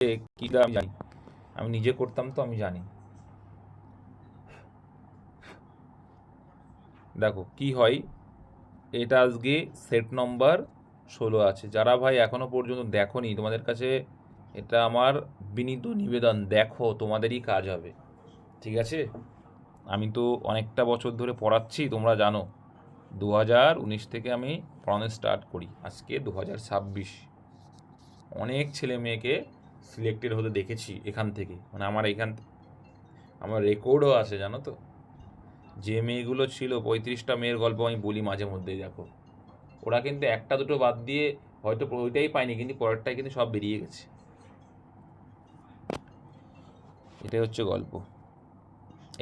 কি আমি জানি, আমি নিজে করতাম তো আমি জানি। দেখো কি হয়, এটা আজকে সেট নম্বর 16 আছে। যারা ভাই এখনো পর্যন্ত দেখোনি, তোমাদের কাছে এটা আমার বিনীত নিবেদন, দেখো, তোমাদেরই কাজ হবে, ঠিক আছে? আমি তো অনেকটা বছর ধরে পড়াচ্ছি, তোমরা জানো। 2019 থেকে আমি পড়ানো স্টার্ট করি, আজকে 2026। অনেক ছেলে মেয়েকে সিলেক্টেড হতে দেখেছি এখান থেকে, মানে আমার রেকর্ডও আছে, জানো তো। যে মেয়েগুলো ছিল, 35টা মেয়ের গল্প আমি বলি মাঝে মধ্যেই, দেখো ওরা কিন্তু একটা দুটো বাদ দিয়ে হয়তো ওইটাই পায়নি, কিন্তু পরেরটাই কিন্তু সব বেরিয়ে গেছে। এটাই হচ্ছে গল্প।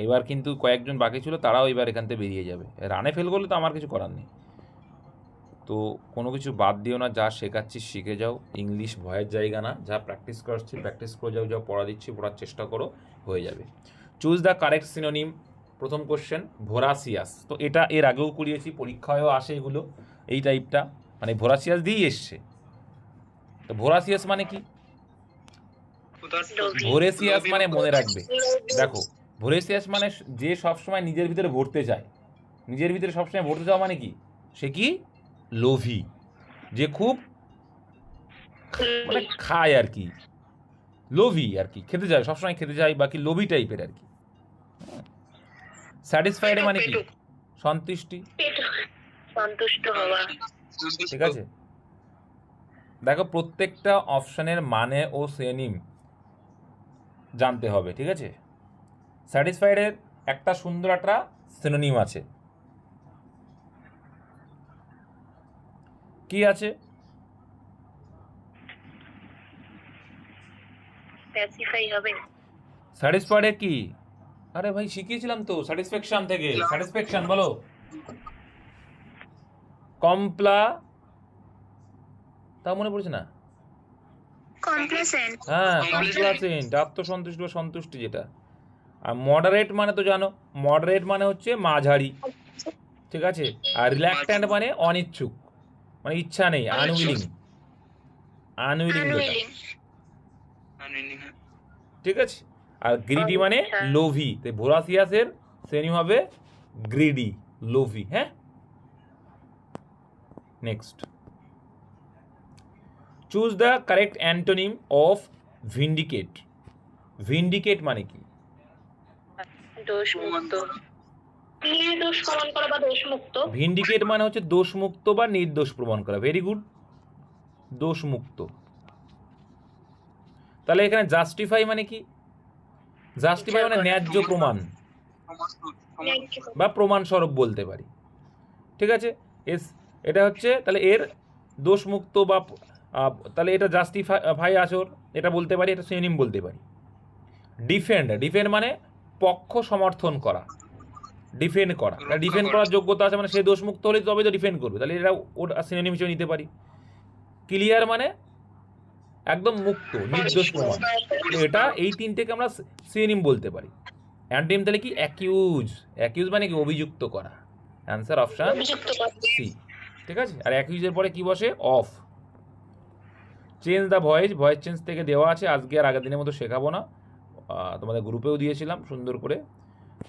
এবার কিন্তু কয়েকজন বাকি ছিল, তারাও এবার এখান থেকে বেরিয়ে যাবে। রানে ফেল করলে তো আমার কিছু করার নেই। তো কোনো কিছু বাদ দিও না, যা শেখাচ্ছি শিখে যাও। ইংলিশ ভয়ের জায়গা না, যা প্র্যাকটিস করাচ্ছি প্র্যাকটিস করে যাও, যা পড়া দিচ্ছি পড়ার চেষ্টা করো, হয়ে যাবে। Choose the correct synonym. প্রথম কোশ্চেন, ভোরাসিয়াস। তো এটা এর আগেও করিয়েছি, পরীক্ষায়ও আসে এগুলো, এই টাইপটা, মানে ভোরাসিয়াস দিয়েই এসছে। তো ভোরাসিয়াস মানে কি? ভোরেসিয়াস মানে মনে রাখবে, দেখো, ভোরেসিয়াস মানে যে সবসময় নিজের ভিতরে ভরতে চায়। নিজের ভিতরে সবসময় ভরতে চাওয়া মানে কি? সে কি? লোভী। যে খুব মানে খায় আর কি, লোভী আর কি, খেতে চায়, সবসময় খেতে চায়, বাকি লোভী টাইপের আর কি। স্যাটিসফাইড মানে কি? সন্তুষ্টি, সন্তুষ্ট হওয়া। ঠিক আছে। দেখো প্রত্যেকটা অপশনের মানে ও সিনোনিম জানতে হবে, ঠিক আছে। স্যাটিসফাইডের একটা সুন্দর একটা সিনোনিম আছে, কি আছে? স্পেসিফাই হবে। স্যাটিসফাইডে কি? আরে ভাই শিখিয়েছিলাম তো, স্যাটিসফ্যাকশন থেকে। স্যাটিসফ্যাকশন বলো। কমপ্লা, তা মনে পড়ছে না? কমপ্লেসেন্ট। হ্যাঁ, কমপ্লাসেন্ট, আত্মসন্তুষ্ট বা সন্তুষ্টি যেটা। আর মডারেট মানে তো জানো, মডারেট মানে হচ্ছে মাঝারি, ঠিক আছে। আর রিল্যাক্ট্যান্ট মানে অনিচ্ছুক, মানে ইচ্ছা নেই, আনউইলিং, আনউইলিং যেটা, ঠিক আছে। আর গ্রিডি মানে লোভী। তো ভোরাসিয়াসের শ্রেণী হবে গ্রিডি, লোভী। হ্যাঁ, next, choose the correct antonym of vindicate. Vindicate মানে কি? দোষমুক্ত। নির্দোষ প্রমাণ করা বা দোষমুক্ত। ভিন্ডিকেট মানে হচ্ছে দোষমুক্ত বা নির্দোষ প্রমাণ করা। ভেরি গুড, দোষমুক্ত। তাহলে এখানে জাস্টিফাই মানে কি? জাস্টিফাই মানে ন্যায্য প্রমাণ বা প্রমাণস্বরূপ বলতে পারি, ঠিক আছে। এটা হচ্ছে তাহলে এর দোষমুক্ত বা তাহলে এটা জাস্টিফাই আচর, এটা বলতে পারি, এটা সিনোনিম বলতে পারি। ডিফেন্ড, ডিফেন্ড মানে পক্ষ সমর্থন করা, ডিফেন্ড করা। ডিফেন্ড করার যোগ্যতা আছে, মানে সে দোষমুক্ত হলে তবে তো ডিফেন্ড করবে, তাহলে এটা ওর সিনোনিম হিসেবে নিতে পারি। ক্লিয়ার মানে একদম মুক্ত, নির্দোষ প্রমাণ। তো এটা এই তিনটেকে আমরা সিনোনিম বলতে পারি। অ্যান্টোনিম তাহলে কি? অ্যাকিউজ। অ্যাকিউজ মানে কি? অভিযুক্ত করা। অ্যান্সার অপশন সি, ঠিক আছে। আর অ্যাকিউজের পরে কি বসে? Of. Change the voice, voice change থেকে দেওয়া আছে, আজকে আর আগের দিনের মতো শেখাবো না, তোমাদের গ্রুপেও দিয়েছিলাম সুন্দর করে।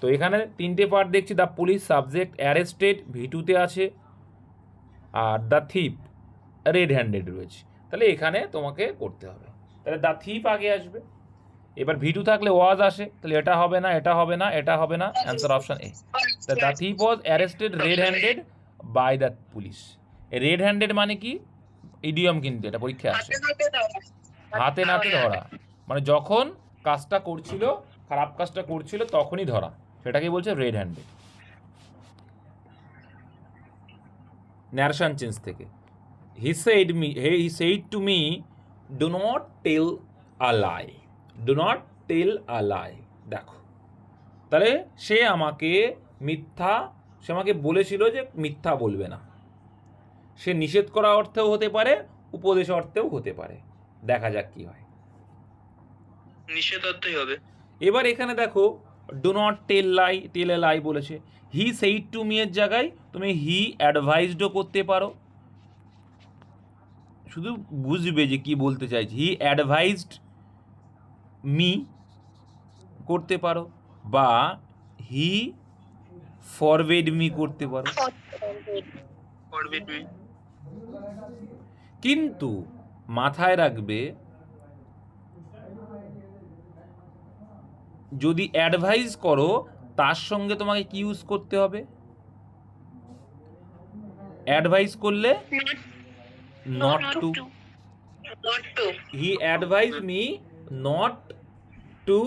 তো এখানে তিনটে পার্ট দেখছি, দ্য পুলিশ সাবজেক্ট অ্যারেস্টেড ভিটুতে আছে, are the thief red handed রয়েছে। তাহলে এখানে তোমাকে করতে হবে, তাহলে দ্য থিপ আগে আসবে। এবার ভিটু থাকলে ওয়াজ আসে, তাহলে এটা হবে না, এটা হবে না, এটা হবে না, answer option A. The thief was arrested red handed by the police. Red handed মানে কি? ইডিয়ম, কিন্তু এটা পরীক্ষায় আসে। হাতে নাতে ধরা, মানে যখন কাজটা করছিল, খারাপ কাজটা করছিল তখনই ধরা, সেটাকে বলছে রেড হ্যান্ডেড। ন্যারেশন চেঞ্জ থেকে, হি said to me do not tell a lie, do not tell a lie। দেখো, তাহলে সে আমাকে বলেছিল যে মিথ্যা বলবে না। সে নিষেধ করা অর্থেও হতে পারে, উপদেশ অর্থেও হতে পারে, দেখা যাক কি হয়। নিষেধ অর্থই হবে। এবার এখানে দেখো, ডু নট টেল এ লাই বলেছে। হি সেইড টু মি এর জায়গায় তুমি হি অ্যাডভাইসডও করতে পারো, শুধু বুঝবে যে কি বলতে চাইছি। হি অ্যাডভাইসড মি করতে পারো, বা হি ফরওয়েড মি করতে পারো। Forbid me. কিন্তু মাথায় রাখবে, যদি অ্যাডভাইস করো তার সঙ্গে তোমাকে কি ইউজ করতে হবে? অ্যাডভাইস করলে not to. Not to. He advise me not to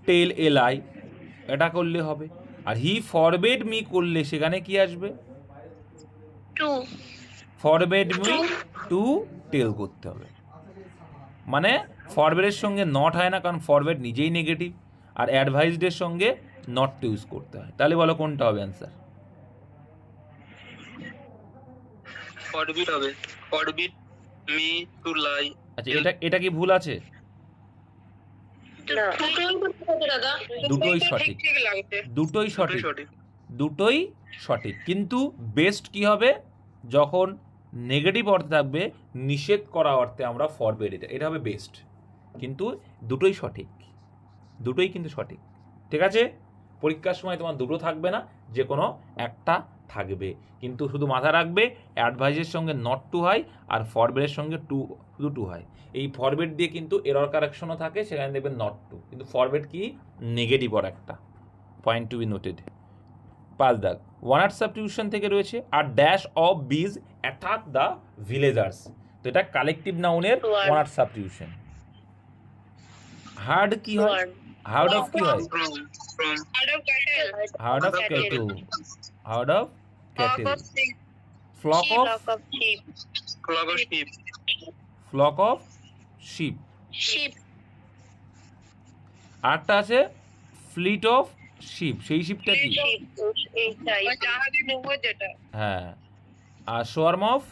tell a lie, এটা করলে হবে। আর হি ফরবেড মি করলে সেখানে কি আসবে? To. Forbade me to tell করতে হবে। মানে ফরওয়ার্ডের সঙ্গে নট হয় না, কারণ ফরওয়ার্ড নিজেই নেগেটিভ, আর অ্যাডভাইসডের সঙ্গে নট টু ইউজ করতে হয়। তাহলে বলো কোনটা হবে অ্যান্সার? ফরবিড হবে। Forbid me to lie. আচ্ছা, এটা কি ভুল আছে? না, দুটোই করতে হবে দাদা। দুটোই তো সঠিক। ঠিক লাগছে। দুটোই সঠিক, সঠিক। দুটোই সঠিক। কিন্তু বেস্ট কি হবে? যখন নেগেটিভ অর্থে থাকবে, নিষেধ করা অর্থে আমরা ফরবেড, এটা হবে বেস্ট। কিন্তু দুটোই সঠিক, দুটোই কিন্তু সঠিক। ঠিক আছে, পরীক্ষার সময় তোমার দুটো থাকবে না, যে কোনো একটা থাকবে। কিন্তু শুধু মাথা রাখবে, অ্যাডভাইসের সঙ্গে নট টু হয়, আর ফরওয়ার্ডের সঙ্গে শুধু টু হয়। এই ফরওয়ার্ড দিয়ে কিন্তু এরর কারেকশনও থাকে, সেখানে দেখবেন নট টু, কিন্তু ফরওয়ার্ড কি নেগেটিভ অর একটা। Point to be noted. 5 দাগ, ওয়ানার সাবস্টিটিউশন থেকে রয়েছে আর dash of bees attack the villagers. তো এটা কালেকটিভ নাউনের ওয়ানার সাবস্টিটিউশন। হার্ড কি হয়? হার্ড অফ কি হয়? From. Herd of cattle. Herd of cattle. Flock of clock of sheep. Flock of sheep. Sheep. আরটা আছে ফ্লিট অফ শিপ। সেই শিপটা কি? জাহাজে ডুবো যেটা। হ্যাঁ। আর সোয়ার্ম অফ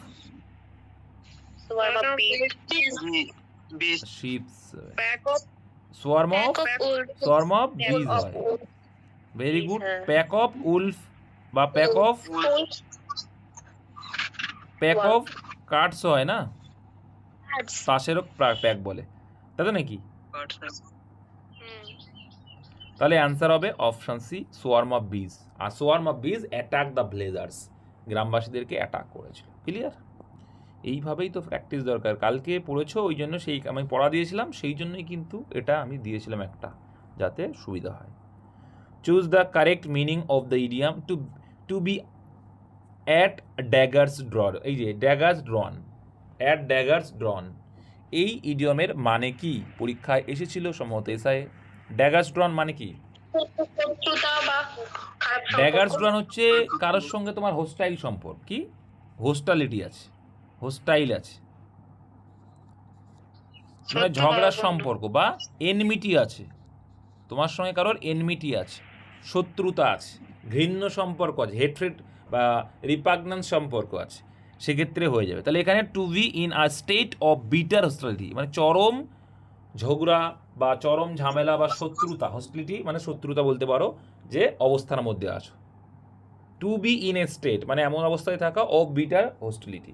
সোয়ার্ম অফ বিস। Ships. Pack of swarm of বিজ হয়। Very good. Pack of Wolf বা প্যাক অফ কার্ডস হয় না, তাসেরও প্যাক বলে, তাই তো নাকি? তাহলে অ্যান্সার হবে অপশন সি, সোয়ার্ম অফ বিজ। আর swarm of bees attack the blazers, গ্রামবাসীদেরকে attack করেছিল। ক্লিয়ার? এইভাবেই তো প্র্যাকটিস দরকার। কালকে পড়েছো, ওই জন্য সেই আমি পড়া দিয়েছিলাম, সেই জন্যই কিন্তু এটা আমি দিয়েছিলাম একটা, যাতে সুবিধা হয়। Choose the correct meaning of the idiom to be at daggers drawn. এই যে daggers drawn, at daggers drawn, এই ইডিয়মের মানে কি? পরীক্ষায় এসেছিল সম্ভবত এসআই। ড্যাগার্স ড্রন মানে কি? শত্রুতা বা খারাপ সম্পর্ক। ড্যাগার্স ড্রন হচ্ছে কারোর সঙ্গে তোমার হোস্টাইল সম্পর্ক, কি হোস্টালিটি আছে, হোস্টাইল আছে, মানে ঝগড়ার সম্পর্ক বা এনমিটি আছে, তোমার সঙ্গে কারোর এনমিটি আছে, শত্রুতা আছে, ঘৃণ্য সম্পর্ক আছে, হেট্রেড বা রিপাগন্যান্স সম্পর্ক আছে, সেক্ষেত্রে হয়ে যাবে। তাহলে এখানে to be in a state of bitter hostility, মানে চরম ঝগড়া বা চরম ঝামেলা বা শত্রুতা, হোস্টিলিটি মানে শত্রুতা বলতে পারো, যে অবস্থার মধ্যে আছো। To be in a state মানে এমন অবস্থায় থাকা, অফ বিটার হোস্টিলিটি।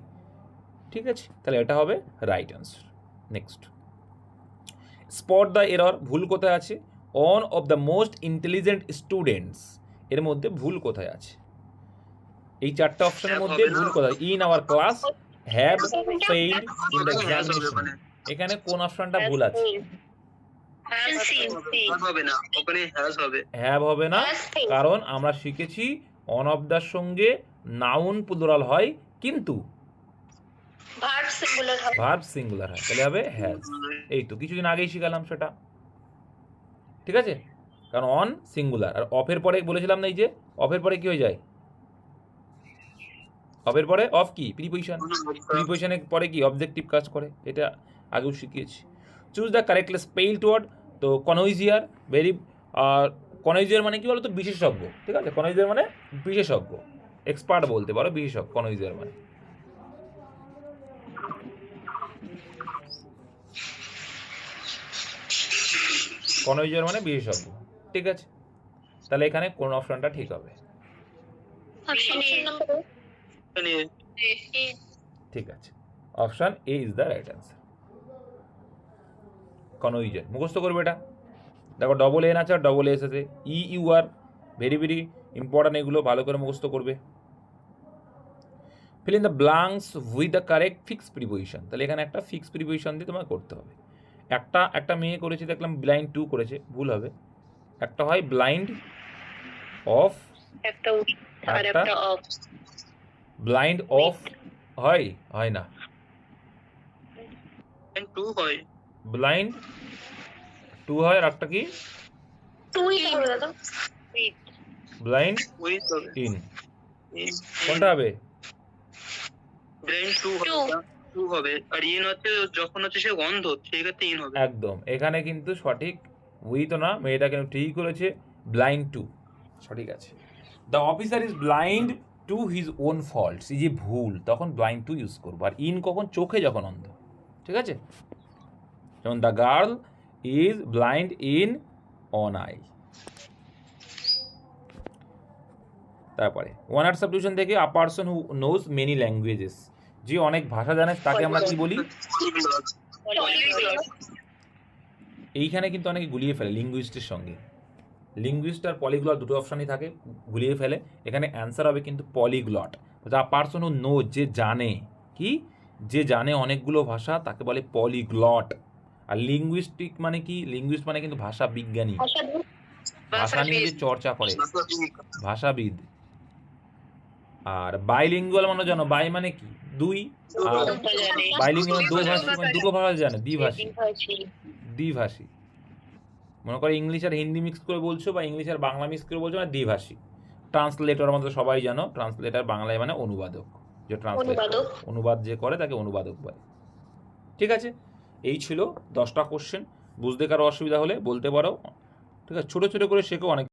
ঠিক আছে, তাহলে এটা হবে right answer. Next, spot the error, ভুল কোথায় আছে? On of the most intelligent students, এর মধ্যে ভুল কোথায় আছে? এই চারটা অপশনের মধ্যে ভুল কোথায়? In our class have failed in the examination, এখানে কোন অপশনটা ভুল আছে? হবে না, ওখানে হ্যাজ হবে। হ্যাভ হবে না, কারণ আমরা শিখেছি অন অফ দার সঙ্গে নাউন প্লুরাল হয়, কিন্তু ভার্ব সিঙ্গুলার হয়, তাহলে হবে হ্যাজ। এই তো কিছুদিন আগেই শিখালাম সেটা। ঠিক আছে, কারণ অন সিঙ্গুলার, আর অফের পরে বলেছিলাম না, এই যে অফের পরে কি হয়ে যায়? অফের পরে অফ কি? প্রিপোজিশন। প্রিপোজিশনের পরে কি? অবজেক্টিভ কাজ করে, এটা আগেও শিখিয়েছি। Choose the correctly spelled word, তো কনউইজিয়ার, ভেরি, কনউইজিয়ার মানে কি বলো তো? বিশেষজ্ঞ। ঠিক আছে, কনউইজিয়ার মানে বিশেষজ্ঞ, এক্সপার্ট বলতে পারো, বিশেষজ্ঞ কনউইজিয়ার মানে। কনউইজিয়ার মানে বিশেষজ্ঞ। ঠিক আছে, তাহলে এখানে কোন অপশনটা ঠিক হবে? ঠিক আছে, option A is the right answer. কনইউশন মুখস্থ করবে এটা। দেখো ডবল এন আছে আর ডবল এস আছে, E U R, very very important, এগুলো ভালো করে মুখস্থ করবে। Fill in the blanks with the correct fix preposition, তাহলে এখানে একটা ফিক্স প্রিপোজিশন দিয়ে তোমাকে করতে হবে। একটা মেয়ে করেছে দেখলাম ব্লাইন্ড টু করেছে, ভুল হবে। একটা হয় ব্লাইন্ড অফ, একটা আর একটা একটা অফ। ব্লাইন্ড অফ হয় না, টু হয়, ব্লাইন্ড টু হয়, আর একটা কি তুই হবে দাদা, ব্লাইন্ড উইথ হবে, ইন, কোনটা হবে? ব্রেন টু হবে, আর ইন হচ্ছে যখন হচ্ছে সে অন্ধ, সেক্ষেত্রে ইন হবে। একদম, এখানে কিন্তু সঠিক উইথ না, মেয়েটা কিন্তু ঠিক করেছে, ব্লাইন্ড টু সঠিক আছে। The officer is blind to his own faults, এই যে ভুল তখন ব্লাইন্ড টু ইউজ করবো, আর ইন কখন? চোখে যখন অন্ধ, ঠিক আছে? যেমন the girl is blind in on I. তারপরে ওয়ান ওয়ার্ড সাবডিভিশন থেকে আ person who knows many languages, যে অনেক ভাষা জানে তাকে আমরা কি বলি? এইখানে কিন্তু অনেকে গুলিয়ে ফেলে লিঙ্গুইস্টের সঙ্গে, লিঙ্গুইস্ট আর পলিগ্লট দুটো অপশানই থাকে, গুলিয়ে ফেলে। এখানে অ্যান্সার হবে কিন্তু polyglot. A person who knows, যে জানে, কি যে জানে অনেকগুলো ভাষা তাকে বলে পলিগ্লট। আর লিঙ্গুইস্টিক মানে কি? লিঙ্গুইস্ট মানে কিন্তু ভাষা বিজ্ঞানী, ভাষা নিয়ে যে চর্চা করে, ভাষাবিদ। আর বাইলিঙ্গুয়াল মানে জানো, বাই মানে কি? দুই, আর বাইলিঙ্গুয়াল দুটো ভাষা জানে, দ্বিভাষী, দ্বিভাষী। মনে করো ইংলিশ আর হিন্দি মিক্স করে বলছো, বা ইংলিশ আর বাংলা মিক্স করে বলছো, মানে দ্বিভাষী। ট্রান্সলেটর আমাদের সবাই জানো, ট্রান্সলেটর বাংলায় মানে অনুবাদক, যে ট্রান্সলেট অনুবাদ যে করে তাকে অনুবাদক বলে। ঠিক আছে, এই ছিল 10টা কোশ্চেন। বুঝতে কারো অসুবিধা হলে বলতে পারো, ঠিক আছে? ছোটো ছোটো করে শেখো, অনেক